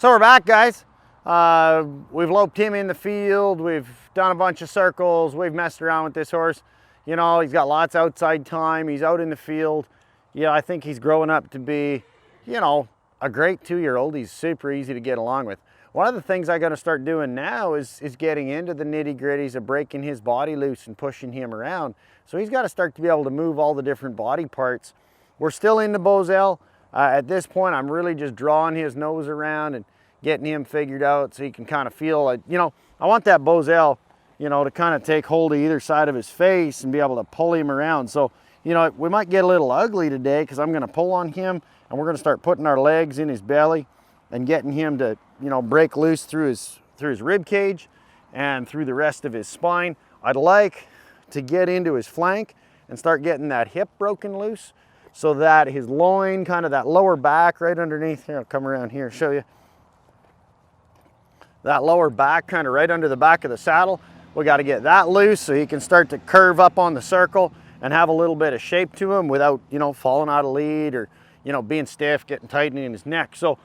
So we're back, guys. We've loped him in the field. We've done a bunch of circles. We've messed around with this horse. You know, he's got lots of outside time. He's out in the field. Yeah, I think he's growing up to be, you know, a great 2-year-old. He's super easy to get along with. One of the things I'm going to start doing now is getting into the nitty-gritties of breaking his body loose and pushing him around. So he's got to start to be able to move all the different body parts. We're still into Boselle. At this point, I'm really just drawing his nose around and getting him figured out so he can kind of feel like, you know, I want that Boselle, you know, to kind of take hold of either side of his face and be able to pull him around. So, you know, we might get a little ugly today because I'm going to pull on him and we're going to start putting our legs in his belly and getting him to, you know, break loose through his rib cage and through the rest of his spine. I'd like to get into his flank and start getting that hip broken loose so that his loin, kind of that lower back right underneath here, I'll come around here and show you. That lower back kind of right under the back of the saddle, we got to get that loose so he can start to curve up on the circle and have a little bit of shape to him without, you know, falling out of lead or, you know, being stiff, getting tightening in his neck. So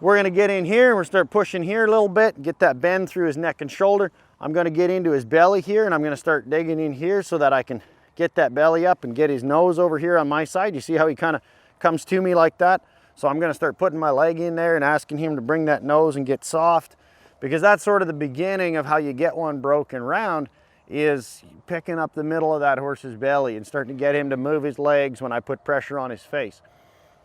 we're going to get in here and we'll start pushing here a little bit, get that bend through his neck and shoulder. I'm going to get into his belly here and I'm going to start digging in here so that I can get that belly up and get his nose over here on my side. You see how he kind of comes to me like that? So I'm going to start putting my leg in there and asking him to bring that nose and get soft, because that's sort of the beginning of how you get one broken round, is picking up the middle of that horse's belly and starting to get him to move his legs when I put pressure on his face.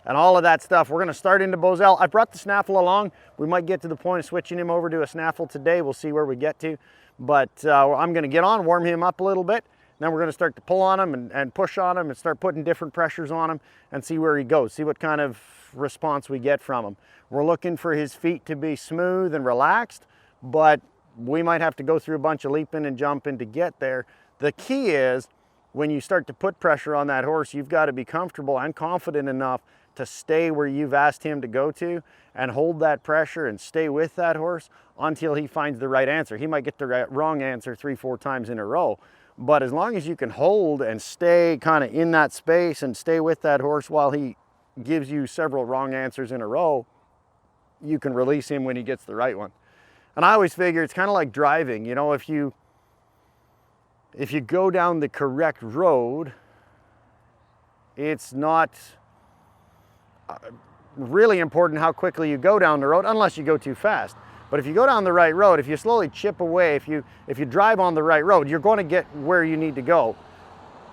And all of that stuff, we're going to start into Boselle. I brought the snaffle along. We might get to the point of switching him over to a snaffle today. We'll see where we get to. But I'm going to get on, warm him up a little bit. Then we're going to start to pull on him and push on him and start putting different pressures on him and see where he goes, see what kind of response we get from him. We're looking for his feet to be smooth and relaxed, but we might have to go through a bunch of leaping and jumping to get there. The key is when you start to put pressure on that horse, you've got to be comfortable and confident enough to stay where you've asked him to go to and hold that pressure and stay with that horse until he finds the right answer. He might get the wrong answer 3-4 times in a row, but as long as you can hold and stay kind of in that space and stay with that horse while he gives you several wrong answers in a row, you can release him when he gets the right one. And I always figure it's kind of like driving. You know, if you go down the correct road, it's not really important how quickly you go down the road unless you go too fast. But if you go down the right road, if you slowly chip away, if you drive on the right road, you're going to get where you need to go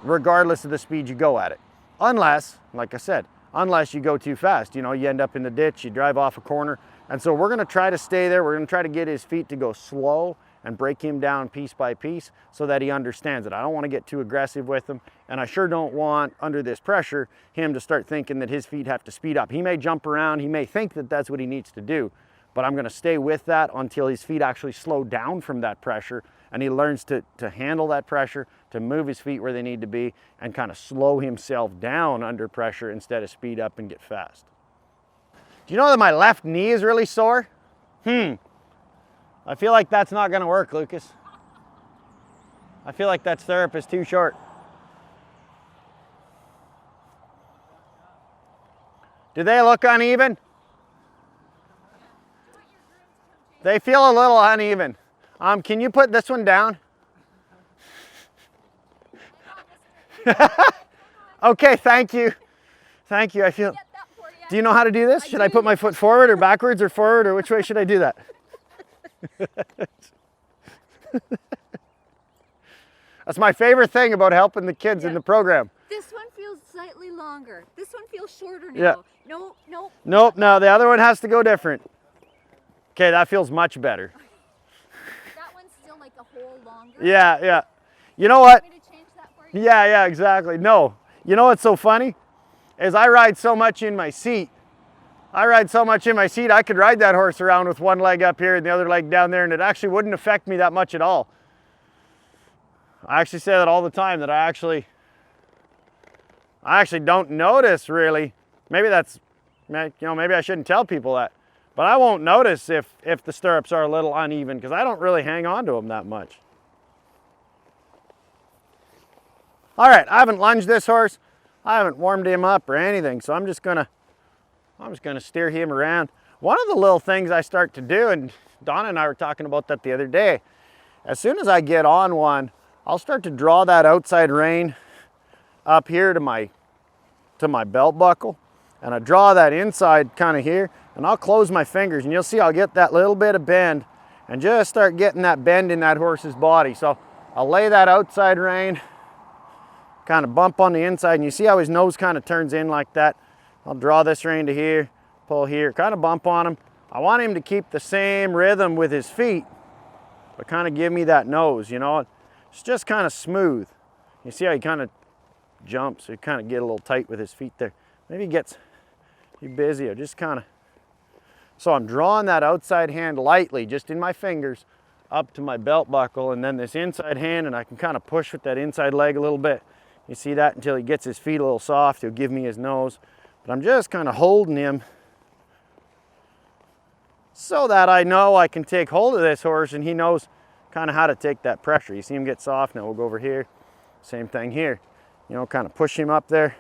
regardless of the speed you go at it. Unless, like I said, unless you go too fast. You know, you end up in the ditch, you drive off a corner. And so we're going to try to stay there. We're going to try to get his feet to go slow and break him down piece by piece so that he understands it. I don't want to get too aggressive with him, and I sure don't want, under this pressure, him to start thinking that his feet have to speed up. He may jump around, he may think that that's what he needs to do, but I'm going to stay with that until his feet actually slow down from that pressure and he learns to handle that pressure, to move his feet where they need to be, and kind of slow himself down under pressure instead of speed up and get fast. Do you know that my left knee is really sore? I feel like that's not going to work, Lucas. I feel like that stirrup is too short. Do they look uneven? They feel a little uneven. Can you put this one down? Okay, thank you. Thank you. I feel. Do you know how to do this? Should I put my foot forward or backwards or forward, or which way should I do that? That's my favorite thing about helping the kids in the program. This one feels slightly longer. This one feels shorter now. Yeah. Nope. No, the other one has to go different. Okay, that feels much better. That one's still like a hole longer. Yeah. You know what? Want me to change that for you? Yeah, exactly. No. You know what's so funny? Is I ride so much in my seat. I could ride that horse around with one leg up here and the other leg down there, and it actually wouldn't affect me that much at all. I actually say that all the time, that I actually don't notice really. Maybe that's, you know, maybe I shouldn't tell people that, but I won't notice if the stirrups are a little uneven because I don't really hang on to them that much. All right, I haven't lunged this horse. I haven't warmed him up or anything, so I'm just gonna steer him around. One of the little things I start to do, and Donna and I were talking about that the other day, as soon as I get on one, I'll start to draw that outside rein up here to my belt buckle, and I draw that inside kind of here, and I'll close my fingers, and you'll see I'll get that little bit of bend and just start getting that bend in that horse's body. So I'll lay that outside rein, kind of bump on the inside, and you see how his nose kind of turns in like that. I'll draw this rein to here, pull here, kind of bump on him. I want him to keep the same rhythm with his feet, but kind of give me that nose, you know. It's just kind of smooth. You see how he kind of jumps, so he kind of get a little tight with his feet there. Maybe he gets too busy or just kind of. So I'm drawing that outside hand lightly, just in my fingers, up to my belt buckle, and then this inside hand, and I can kind of push with that inside leg a little bit. You see that until he gets his feet a little soft. He'll give me his nose. But I'm just kind of holding him so that I know I can take hold of this horse and he knows kind of how to take that pressure. You see him get soft. Now we'll go over here. Same thing here. You know, kind of push him up there,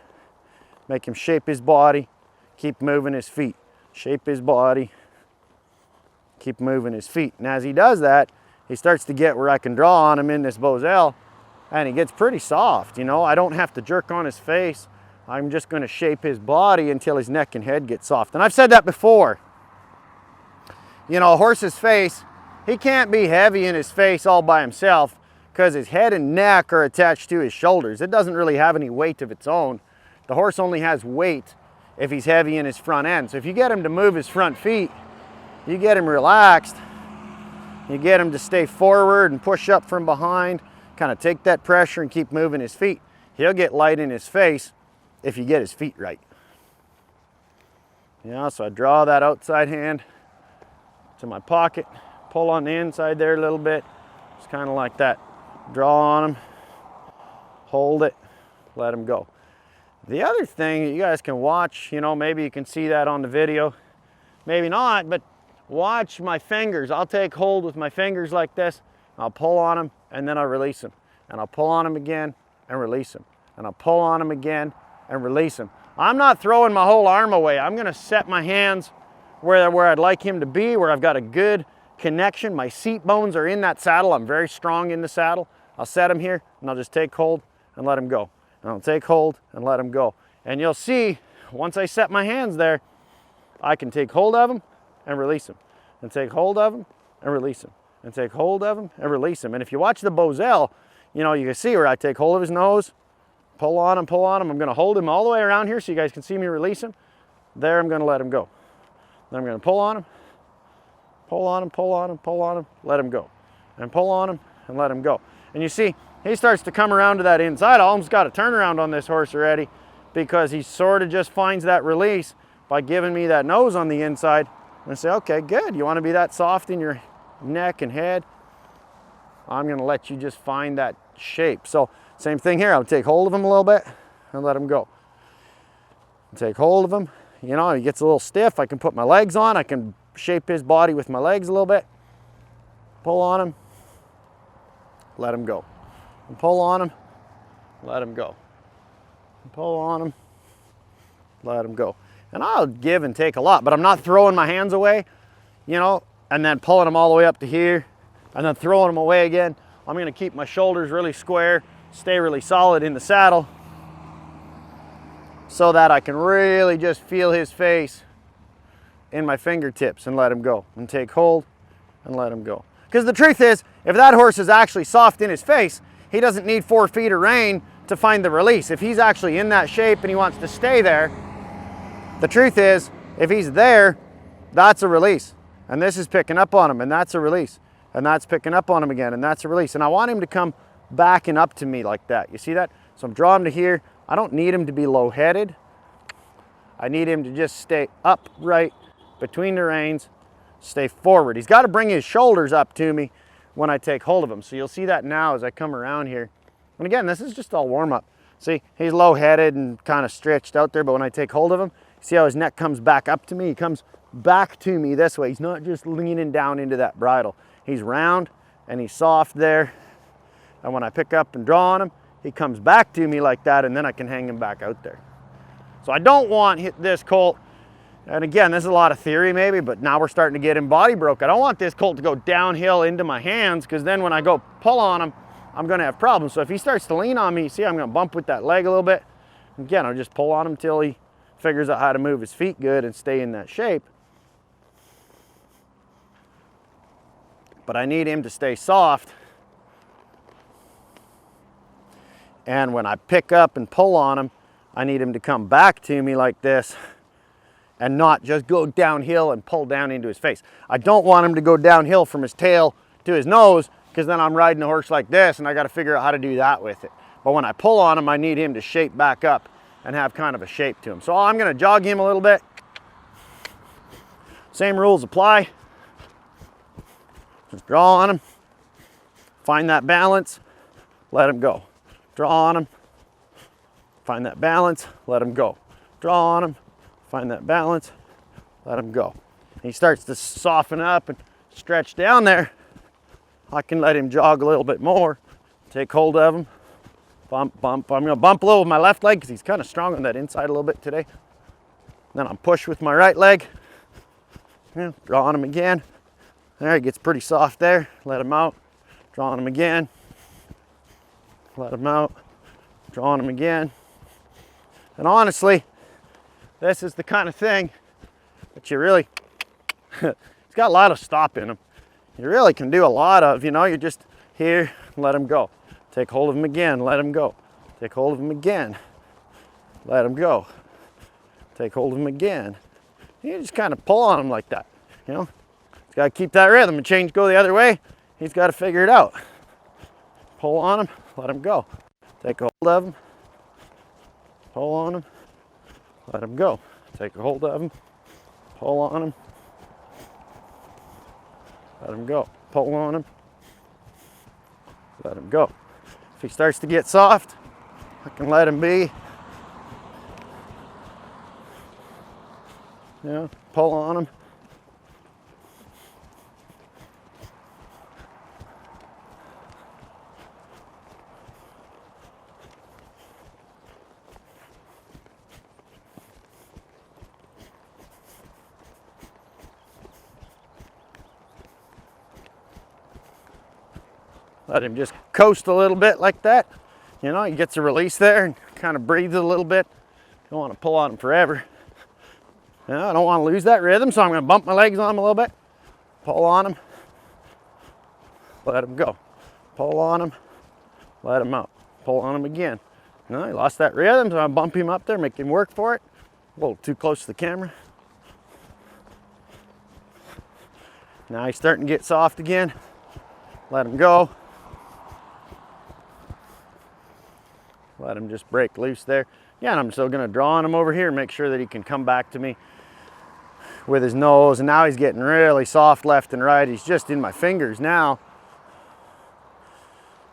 make him shape his body, keep moving his feet. Shape his body, keep moving his feet. And as he does that, he starts to get where I can draw on him in this Boselle, and he gets pretty soft. You know, I don't have to jerk on his face. I'm just going to shape his body until his neck and head get soft. And I've said that before. You know, a horse's face, he can't be heavy in his face all by himself because his head and neck are attached to his shoulders. It doesn't really have any weight of its own. The horse only has weight if he's heavy in his front end. So if you get him to move his front feet, you get him relaxed, you get him to stay forward and push up from behind, kind of take that pressure and keep moving his feet, he'll get light in his face if you get his feet right. You know, so I draw that outside hand to my pocket, pull on the inside there a little bit, just kind of like that. Draw on him, hold it, let him go. The other thing that you guys can watch, you know, maybe you can see that on the video, maybe not, but watch my fingers. I'll take hold with my fingers like this, I'll pull on them, and then I'll release them. And I'll pull on them again and release them. And I'll pull on them again and release them. I'm not throwing my whole arm away. I'm gonna set my hands where I'd like him to be, where I've got a good connection. My seat bones are in that saddle. I'm very strong in the saddle. I'll set him here, and I'll just take hold and let him go. And I'll take hold and let him go. And you'll see, once I set my hands there, I can take hold of him and release him. And take hold of him and release him. And take hold of him and release him. And if you watch the Boselle, you know, you can see where I take hold of his nose, pull on him, pull on him. I'm gonna hold him all the way around here so you guys can see me release him. There, I'm gonna let him go. Then I'm gonna pull on him, pull on him, pull on him, pull on him, let him go. And pull on him and let him go. And you see, he starts to come around to that inside. I almost got a turnaround on this horse already because he sort of just finds that release by giving me that nose on the inside. And I say, okay, good. You want to be that soft in your neck and head? I'm going to let you just find that shape. So same thing here. I'll take hold of him a little bit and let him go. Take hold of him. You know, he gets a little stiff. I can put my legs on. I can shape his body with my legs a little bit. Pull on him. Let him go. And pull on him, let him go. And pull on him, let him go. And I'll give and take a lot, but I'm not throwing my hands away, you know, and then pulling them all the way up to here, and then throwing them away again. I'm gonna keep my shoulders really square, stay really solid in the saddle, so that I can really just feel his face in my fingertips and let him go. And take hold and let him go. Because the truth is, if that horse is actually soft in his face, he doesn't need 4 feet of rein to find the release. If he's actually in that shape and he wants to stay there, the truth is, if he's there, that's a release. And this is picking up on him, and that's a release. And that's picking up on him again, and that's a release. And I want him to come back and up to me like that. You see that? So I'm drawing him to here. I don't need him to be low-headed. I need him to just stay upright between the reins, stay forward. He's got to bring his shoulders up to me when I take hold of him. So you'll see that now as I come around here. And again, this is just all warm up. See, he's low-headed and kind of stretched out there, but when I take hold of him, see how his neck comes back up to me? He comes back to me this way. He's not just leaning down into that bridle. He's round and he's soft there. And when I pick up and draw on him, he comes back to me like that, and then I can hang him back out there. So I don't want this colt And again, this is a lot of theory maybe, but now we're starting to get him body broke. I don't want this colt to go downhill into my hands, because then when I go pull on him, I'm gonna have problems. So if he starts to lean on me, see, I'm gonna bump with that leg a little bit. Again, I'll just pull on him till he figures out how to move his feet good and stay in that shape. But I need him to stay soft. And when I pick up and pull on him, I need him to come back to me like this and not just go downhill and pull down into his face. I don't want him to go downhill from his tail to his nose, because then I'm riding a horse like this and I got to figure out how to do that with it. But when I pull on him, I need him to shape back up and have kind of a shape to him. So I'm going to jog him a little bit. Same rules apply. Just draw on him, find that balance, let him go. Draw on him, find that balance, let him go. Draw on him, find that balance, let him go. And he starts to soften up and stretch down there. I can let him jog a little bit more. Take hold of him, bump, bump. I'm gonna bump a little with my left leg because he's kind of strong on that inside a little bit today. Then I'll push with my right leg. Yeah, draw on him again. There, he gets pretty soft there. Let him out. Draw on him again. Let him out. Draw on him again. And honestly, this is the kind of thing that you really, it's got a lot of stop in him. You really can do a lot of, you're just here, let him go. Take hold of him again, let him go. Take hold of him again, let him go. Take hold of him again. You just kind of pull on him like that, He's got to keep that rhythm. And change, go the other way, he's got to figure it out. Pull on him, let him go. Take a hold of him, pull on him, let him go. Take a hold of him, pull on him, let him go. Pull on him, let him go. If he starts to get soft, I can let him be. Pull on him. Let him just coast a little bit like that. He gets a release there and kind of breathes a little bit. Don't want to pull on him forever. I don't want to lose that rhythm, so I'm going to bump my legs on him a little bit. Pull on him. Let him go. Pull on him. Let him out. Pull on him again. He lost that rhythm, so I bump him up there, make him work for it. A little too close to the camera. Now he's starting to get soft again. Let him go. Let him just break loose there. Yeah, and I'm still going to draw on him over here and make sure that he can come back to me with his nose. And now he's getting really soft left and right. He's just in my fingers now.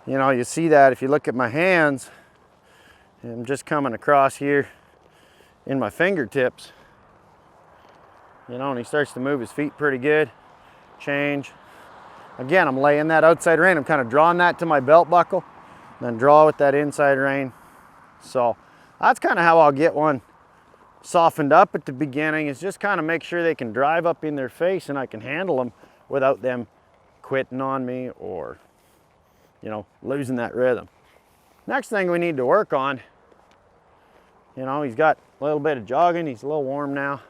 You see that if you look at my hands. I'm just coming across here in my fingertips. And he starts to move his feet pretty good. Change. Again, I'm laying that outside rein. I'm kind of drawing that to my belt buckle. Then draw with that inside rein. So that's kind of how I'll get one softened up at the beginning, is just kind of make sure they can drive up in their face and I can handle them without them quitting on me or, losing that rhythm. Next thing we need to work on, he's got a little bit of jogging. He's a little warm now.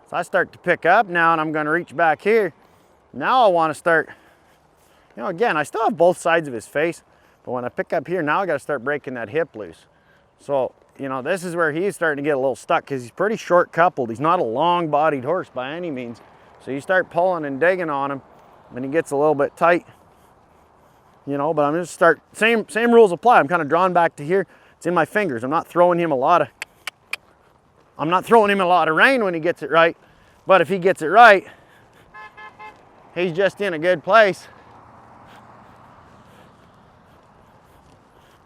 So I start to pick up now and I'm going to reach back here. Now I want to start, again, I still have both sides of his face, but when I pick up here, now I got to start breaking that hip loose. So, this is where he's starting to get a little stuck because he's pretty short coupled. He's not a long bodied horse by any means. So you start pulling and digging on him and he gets a little bit tight, but I'm going to start, same rules apply. I'm kind of drawn back to here. It's in my fingers. I'm not throwing him a lot of rein when he gets it right. But if he gets it right, he's just in a good place.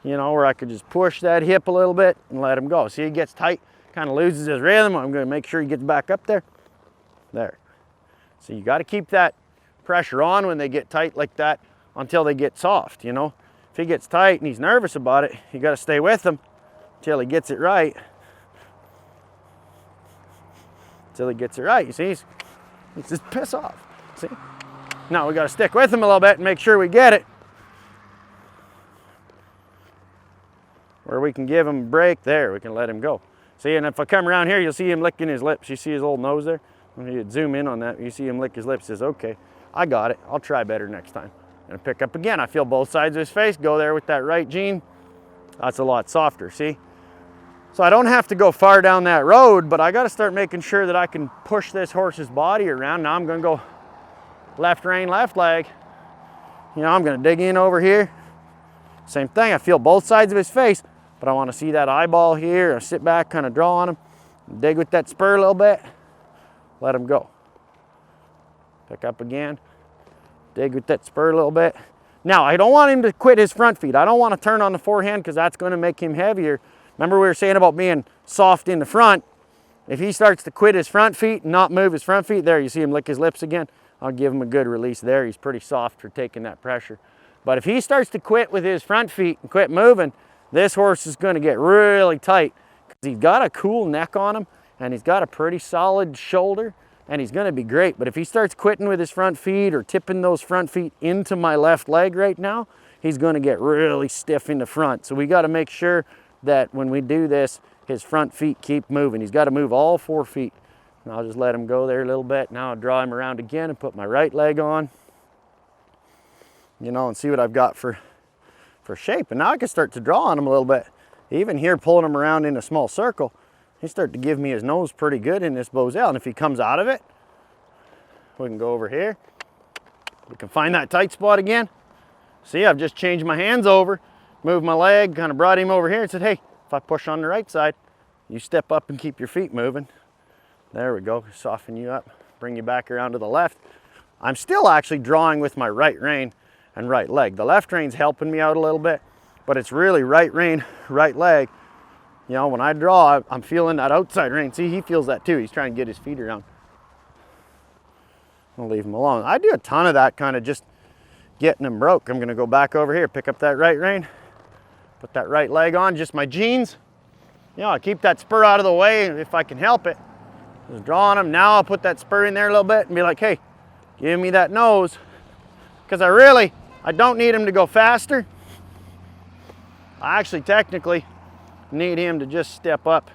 Where I could just push that hip a little bit and let him go. See, he gets tight, kind of loses his rhythm. I'm going to make sure he gets back up there. There. So you got to keep that pressure on when they get tight like that until they get soft, If he gets tight and he's nervous about it, you got to stay with him until he gets it right. until he gets it right. You see, he's just piss off. See? Now we got to stick with him a little bit and make sure we get it. Where we can give him a break there, we can let him go. See, and if I come around here, you'll see him licking his lips. You see his old nose there? When you zoom in on that, you see him lick his lips. He says, okay, I got it. I'll try better next time. And pick up again. I feel both sides of his face. Go there with that right gene. That's a lot softer, see? So I don't have to go far down that road, but I got to start making sure that I can push this horse's body around. Now I'm going to go left rein, left leg. You know, I'm going to dig in over here. Same thing. I feel both sides of his face, but I want to see that eyeball here. I sit back, kind of draw on him, dig with that spur a little bit, let him go. Pick up again, dig with that spur a little bit. Now, I don't want him to quit his front feet. I don't want to turn on the forehand because that's going to make him heavier. Remember we were saying about being soft in the front. If he starts to quit his front feet and not move his front feet, there you see him lick his lips again. I'll give him a good release there. He's pretty soft for taking that pressure. But if he starts to quit with his front feet and quit moving, this horse is going to get really tight because he's got a cool neck on him and he's got a pretty solid shoulder and he's going to be great. But if he starts quitting with his front feet or tipping those front feet into my left leg right now, he's going to get really stiff in the front. So we got to make sure that when we do this, his front feet keep moving. He's got to move all 4 feet. And I'll just let him go there a little bit. Now I'll draw him around again and put my right leg on, you know, and see what I've got for shape. And now I can start to draw on him a little bit. Even here, pulling him around in a small circle, he started to give me his nose pretty good in this Boselle. And if he comes out of it, we can go over here. We can find that tight spot again. See, I've just changed my hands over, moved my leg, kind of brought him over here and said, hey, if I push on the right side, you step up and keep your feet moving. There we go, soften you up, bring you back around to the left. I'm still actually drawing with my right rein and right leg. The left rein's helping me out a little bit, but it's really right rein, right leg. You know, when I draw, I'm feeling that outside rein. See, he feels that too. He's trying to get his feet around. I'll leave him alone. I do a ton of that, kind of just getting him broke. I'm gonna go back over here, pick up that right rein, put that right leg on, just my jeans. You know, I keep that spur out of the way if I can help it. Just draw on him. Now I'll put that spur in there a little bit and be like, hey, give me that nose. Because I don't need him to go faster. I actually technically need him to just step up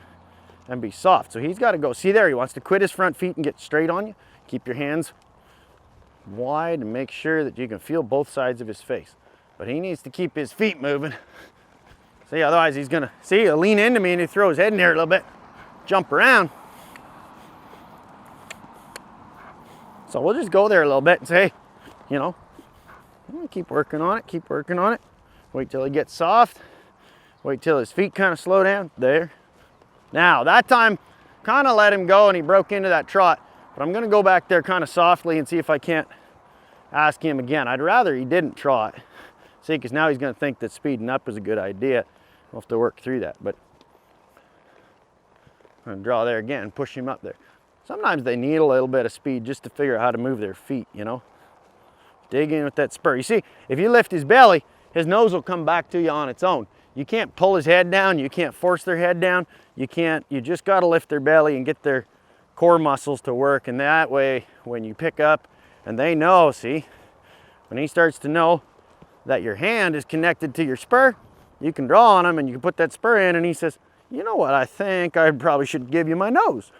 and be soft. So he's got to go. See there, he wants to quit his front feet and get straight on you. Keep your hands wide and make sure that you can feel both sides of his face. But he needs to keep his feet moving. See, otherwise he's gonna, see, he'll lean into me and he throw his head in there a little bit, jump around. So we'll just go there a little bit and say, hey, you know, keep working on it, keep working on it. Wait till he gets soft. Wait till his feet kind of slow down. There. Now, that time, kind of let him go and he broke into that trot. But I'm going to go back there kind of softly and see if I can't ask him again. I'd rather he didn't trot. See, because now he's going to think that speeding up is a good idea. We'll have to work through that. But I'm going to draw there again, push him up there. Sometimes they need a little bit of speed just to figure out how to move their feet, you know. Dig in with that spur. You see, if you lift his belly, his nose will come back to you on its own. You can't pull his head down. You can't force their head down. You just got to lift their belly and get their core muscles to work. And that way, when you pick up and they know, see, when he starts to know that your hand is connected to your spur, you can draw on him and you can put that spur in and he says, you know what, I think I probably should give you my nose.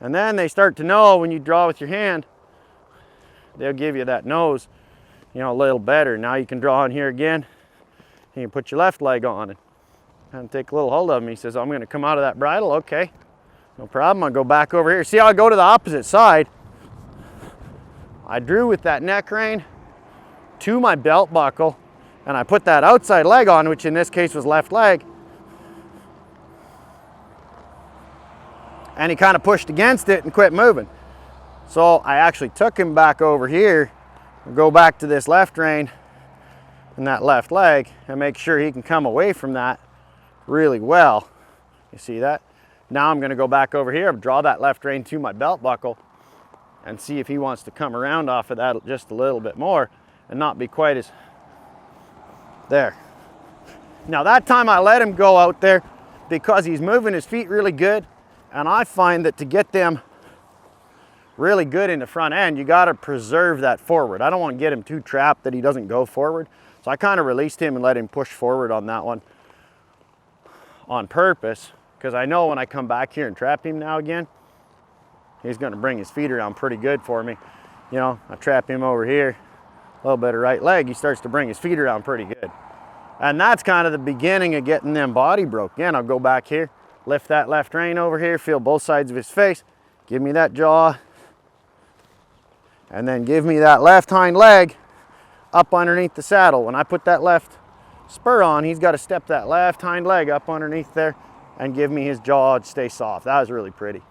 And then they start to know when you draw with your hand, they'll give you that nose, you know, a little better. Now you can draw on here again. And you put your left leg on and take a little hold of him. He says, I'm going to come out of that bridle. Okay, no problem. I'll go back over here. See, I'll go to the opposite side. I drew with that neck rein to my belt buckle and I put that outside leg on, which in this case was left leg. And he kind of pushed against it and quit moving. So I actually took him back over here and go back to this left rein and that left leg and make sure he can come away from that really well. You see that? Now I'm going to go back over here, draw that left rein to my belt buckle and see if he wants to come around off of that just a little bit more and not be quite as there. Now that time I let him go out there because he's moving his feet really good And I find that to get them really good in the front end, you got to preserve that forward. I don't want to get him too trapped that he doesn't go forward. So I kind of released him and let him push forward on that one on purpose, because I know when I come back here and trap him now again, he's going to bring his feet around pretty good for me. You know, I trap him over here, a little bit of right leg, he starts to bring his feet around pretty good. And that's kind of the beginning of getting them body broke. Again, I'll go back here, lift that left rein over here, feel both sides of his face, give me that jaw, and then give me that left hind leg up underneath the saddle. When I put that left spur on, he's got to step that left hind leg up underneath there and give me his jaw to stay soft. That was really pretty.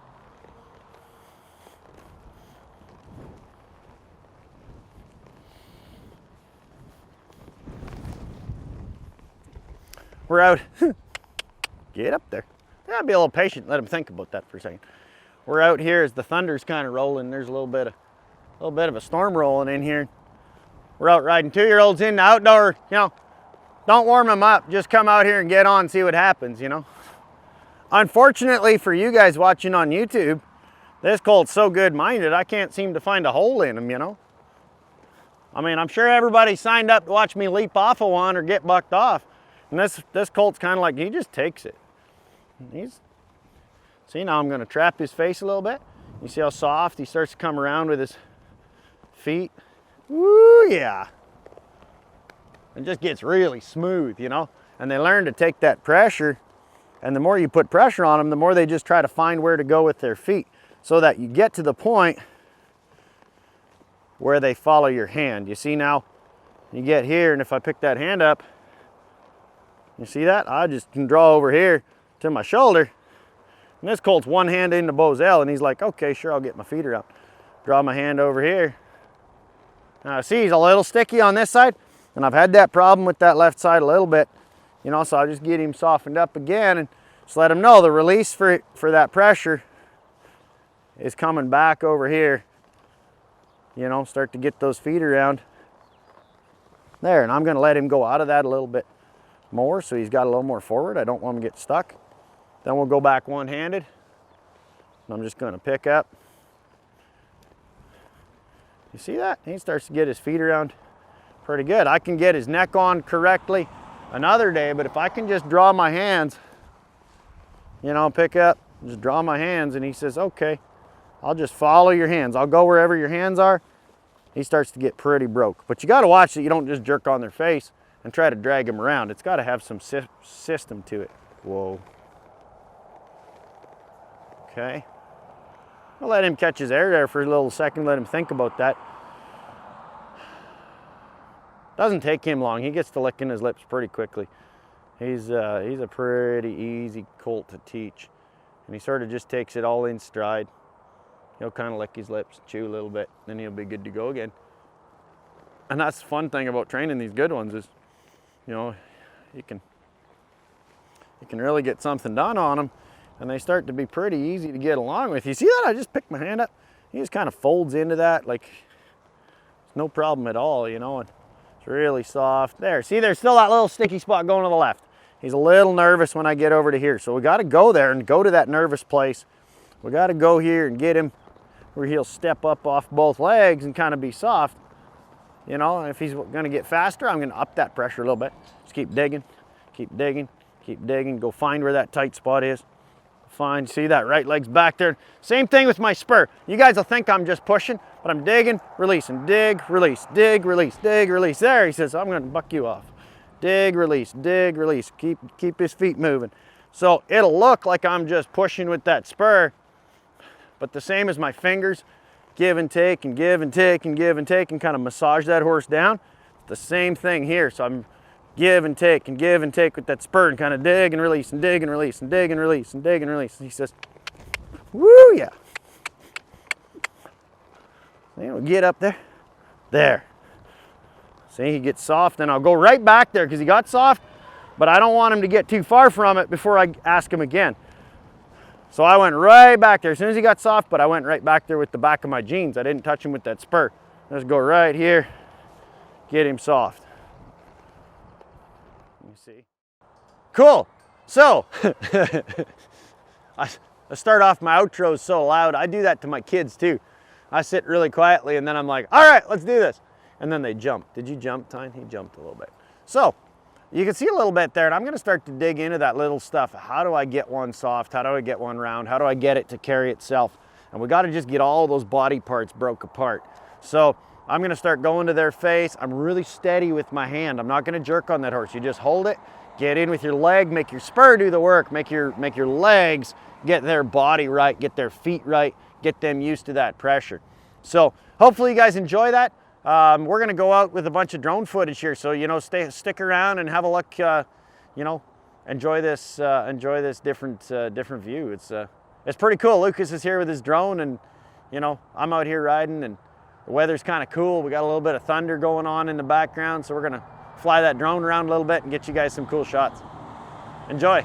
We're out. Get up there. Yeah, be a little patient. Let him think about that for a second. We're out here as the thunder's kind of rolling. There's a little bit of a storm rolling in here. We're out riding 2-year-olds in the outdoor. You know, don't warm them up. Just come out here and get on and see what happens. You know. Unfortunately for you guys watching on YouTube, this colt's so good-minded, I can't seem to find a hole in him. You know. I mean, I'm sure everybody signed up to watch me leap off of one or get bucked off. And this colt's kind of like, he just takes it. See, now I'm going to trap his face a little bit. You see how soft he starts to come around with his feet? Woo, yeah. It just gets really smooth, you know. And they learn to take that pressure. And the more you put pressure on them, the more they just try to find where to go with their feet. So that you get to the point where they follow your hand. You see now, you get here, and if I pick that hand up, you see that? I just can draw over here to my shoulder. And this colt's one hand into Bozell, and he's like, okay, sure, I'll get my feet around. Draw my hand over here. Now, see, he's a little sticky on this side, and I've had that problem with that left side a little bit. You know, so I'll just get him softened up again and just let him know the release for that pressure is coming back over here. You know, start to get those feet around. There, and I'm going to let him go out of that a little bit more, so he's got a little more forward. I don't want him to get stuck. Then we'll go back one-handed. I'm just going to pick up. You see that? He starts to get his feet around pretty good. I can get his neck on correctly another day, but if I can just draw my hands, you know, pick up, just draw my hands, and he says, okay, I'll just follow your hands. I'll go wherever your hands are. He starts to get pretty broke. But you got to watch that you don't just jerk on their face and try to drag him around. It's got to have some system to it. Whoa. Okay. I'll let him catch his air there for a little second, let him think about that. Doesn't take him long. He gets to licking his lips pretty quickly. He's a pretty easy colt to teach. And he sort of just takes it all in stride. He'll kind of lick his lips, chew a little bit, then he'll be good to go again. And that's the fun thing about training these good ones is, you know, you can really get something done on them, and they start to be pretty easy to get along with. You see that? I just picked my hand up. He just kind of folds into that like it's no problem at all, you know, and it's really soft. There, see, there's still that little sticky spot going to the left. He's a little nervous when I get over to here, so we got to go there and go to that nervous place. We got to go here and get him where he'll step up off both legs and kind of be soft. You know, if he's going to get faster, I'm going to up that pressure a little bit. Just keep digging, keep digging, keep digging. Go find where that tight spot is. Find, see that right leg's back there. Same thing with my spur. You guys will think I'm just pushing, but I'm digging, releasing, dig, release, dig, release, dig, release. There, he says, I'm going to buck you off. Dig, release, release. Keep his feet moving. So it'll look like I'm just pushing with that spur, but the same as my fingers, give and take and give and take and give and take and kind of massage that horse down. It's the same thing here. So I'm give and take and give and take with that spur and kind of dig and release and dig and release and dig and release and dig and release. And he says, woo, yeah. Then we'll get up there. There. See, he gets soft, and I'll go right back there because he got soft, but I don't want him to get too far from it before I ask him again. So I went right back there as soon as he got soft, but I went right back there with the back of my jeans. I didn't touch him with that spur. Let's go right here, get him soft. Let me see. Cool. So, I start off my outros so loud. I do that to my kids too. I sit really quietly and then I'm like, all right, let's do this. And then they jump. Did you jump, Tyne? He jumped a little bit. So you can see a little bit there, and I'm gonna start to dig into that little stuff. How do I get one soft? How do I get one round? How do I get it to carry itself? And we gotta just get all those body parts broke apart. So I'm gonna start going to their face. I'm really steady with my hand. I'm not gonna jerk on that horse. You just hold it, get in with your leg, make your spur do the work, make your legs get their body right, get their feet right, get them used to that pressure. So hopefully you guys enjoy that. We're gonna go out with a bunch of drone footage here, so stick around and have a look. Enjoy this different view. It's pretty cool. Lucas is here with his drone, and I'm out here riding, and the weather's kind of cool. We got a little bit of thunder going on in the background, so we're gonna fly that drone around a little bit and get you guys some cool shots. Enjoy.